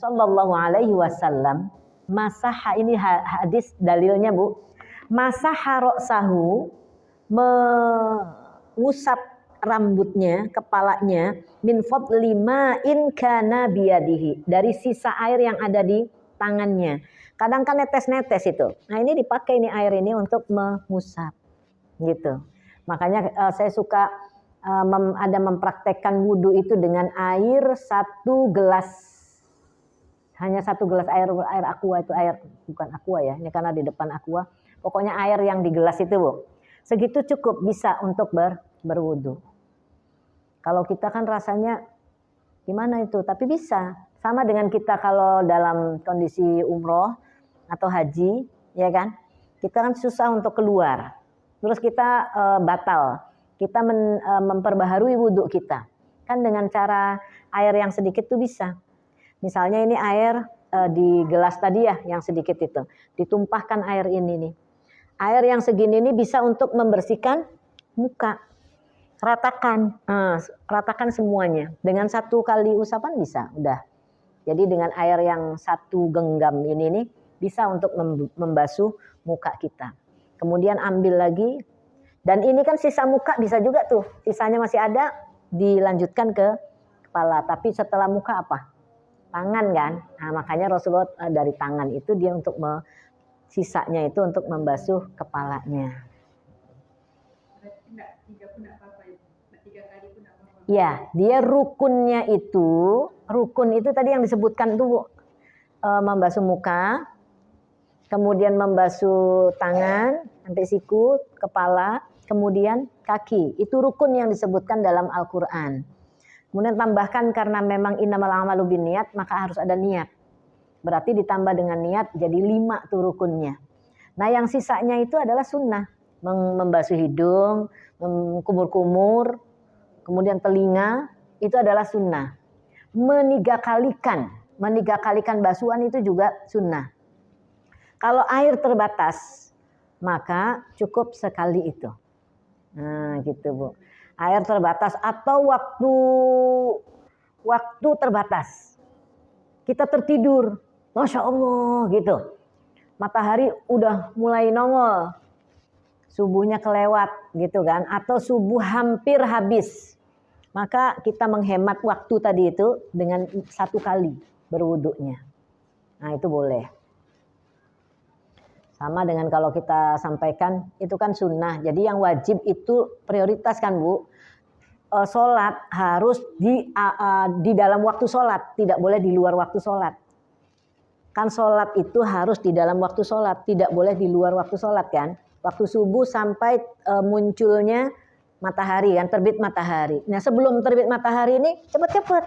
Sallallahu Alaihi Wasallam masaha, ini hadis dalilnya Bu, masaha ra'sahu, mengusap rambutnya, kepalanya, min fadli ma'in kana biyadihi, dari sisa air yang ada di tangannya. Kadang kan netes-netes itu. Nah ini dipakai ini air ini untuk mengusap gitu. Makanya saya suka ada mempraktekkan wudhu itu dengan air 1 gelas, hanya 1 gelas air aqua, itu air bukan aqua ya, ini karena di depan aqua. Pokoknya air yang di gelas itu Bu, segitu cukup bisa untuk berwudhu. Kalau kita kan rasanya gimana itu, tapi bisa. Sama dengan kita kalau dalam kondisi umroh atau haji, ya kan, kita kan susah untuk keluar. Terus kita batal, kita memperbaharui wudhu kita. Kan dengan cara air yang sedikit tuh bisa. Misalnya ini air di gelas tadi ya, yang sedikit itu. Ditumpahkan air ini nih. Air yang segini ini bisa untuk membersihkan muka. Ratakan, ratakan semuanya. Dengan 1 kali usapan bisa, udah. Jadi dengan air yang 1 genggam ini nih, bisa untuk membasuh muka kita. Kemudian ambil lagi, dan ini kan sisa muka bisa juga tuh, sisanya masih ada, dilanjutkan ke kepala. Tapi setelah muka apa? Tangan kan? Nah, makanya Rasulullah dari tangan itu dia untuk sisanya itu untuk membasuh kepalanya. Ya, dia rukunnya itu, rukun itu tadi yang disebutkan tuh membasuh muka, kemudian membasuh tangan sampai siku, kepala, kemudian kaki. Itu rukun yang disebutkan dalam Al-Qur'an. Kemudian tambahkan karena memang innamal a'malu binniyat, maka harus ada niat. Berarti ditambah dengan niat jadi 5 tuh rukunnya. Nah, yang sisanya itu adalah sunnah. Membasuh hidung, kumur-kumur, kemudian telinga, itu adalah sunnah. Menigakalikan basuhan itu juga sunnah. Kalau air terbatas, maka cukup sekali itu. Nah gitu Bu. Air terbatas atau waktu terbatas. Kita tertidur, Masya Allah gitu. Matahari udah mulai nongol, subuhnya kelewat gitu kan, atau subuh hampir habis. Maka kita menghemat waktu tadi itu dengan 1 kali berwudunya. Nah itu boleh. Sama dengan kalau kita sampaikan itu kan sunnah. Jadi yang wajib itu prioritas kan Bu. Sholat harus di dalam waktu sholat, tidak boleh di luar waktu sholat. Kan sholat itu harus di dalam waktu sholat, tidak boleh di luar waktu sholat kan. Waktu subuh sampai munculnya matahari kan, terbit matahari. Nah sebelum terbit matahari ini cepet-cepet.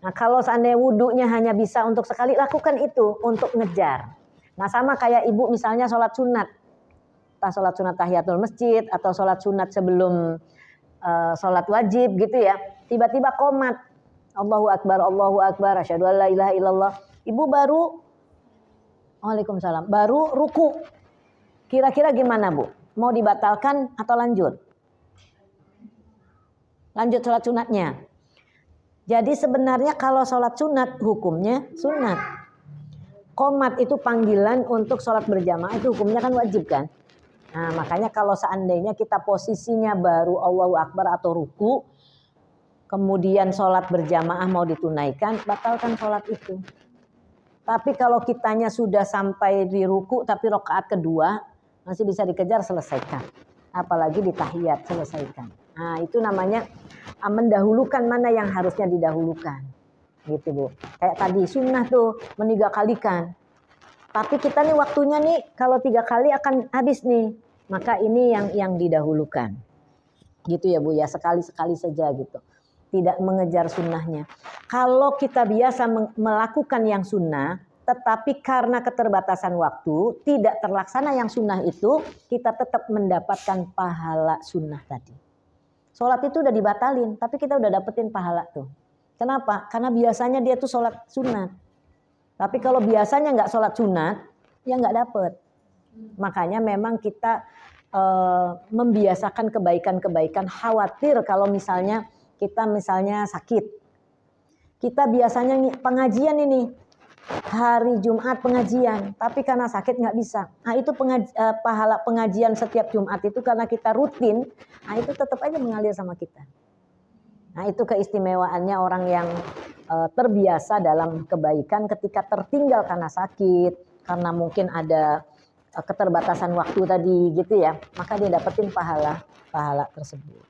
Nah kalau seandainya wudhunya hanya bisa untuk sekali, lakukan itu untuk ngejar. Nah sama kayak ibu misalnya sholat sunat. Entah sholat sunat tahiyatul masjid atau sholat sunat sebelum sholat wajib gitu ya. Tiba-tiba qomat. Allahu Akbar, asyhadu an la ilaha illallah. Ibu baru, Waalaikumsalam, baru ruku. Kira-kira gimana Bu? Mau dibatalkan atau lanjut? Lanjut sholat sunatnya. Jadi sebenarnya kalau sholat sunat hukumnya sunat. Qomat itu panggilan untuk sholat berjamaah, itu hukumnya kan wajib kan. Nah makanya kalau seandainya kita posisinya baru Allahu Akbar atau ruku, kemudian sholat berjamaah mau ditunaikan, batalkan sholat itu. Tapi kalau kitanya sudah sampai di ruku tapi rakaat kedua, masih bisa dikejar, selesaikan. Apalagi di tahiyat, selesaikan. Nah itu namanya mendahulukan mana yang harusnya didahulukan. Gitu Bu. Kayak tadi sunnah tuh menigakalikan. Tapi kita nih waktunya nih kalau 3 kali akan habis nih. Maka ini yang didahulukan. Gitu ya Bu ya, sekali-sekali saja gitu. Tidak mengejar sunnahnya. Kalau kita biasa melakukan yang sunnah, tetapi karena keterbatasan waktu, tidak terlaksana yang sunnah itu, kita tetap mendapatkan pahala sunnah tadi. Sholat itu udah dibatalin, tapi kita udah dapetin pahala tuh. Kenapa? Karena biasanya dia tuh sholat sunat. Tapi kalau biasanya nggak sholat sunat, ya nggak dapet. Makanya memang kita membiasakan kebaikan-kebaikan, khawatir kalau misalnya kita sakit. Kita biasanya pengajian ini hari Jumat pengajian, tapi karena sakit nggak bisa. Nah itu pahala pengajian setiap Jumat itu karena kita rutin, nah itu tetap aja mengalir sama kita. Nah itu keistimewaannya orang yang terbiasa dalam kebaikan ketika tertinggal karena sakit, karena mungkin ada keterbatasan waktu tadi gitu ya, maka dia dapetin pahala tersebut.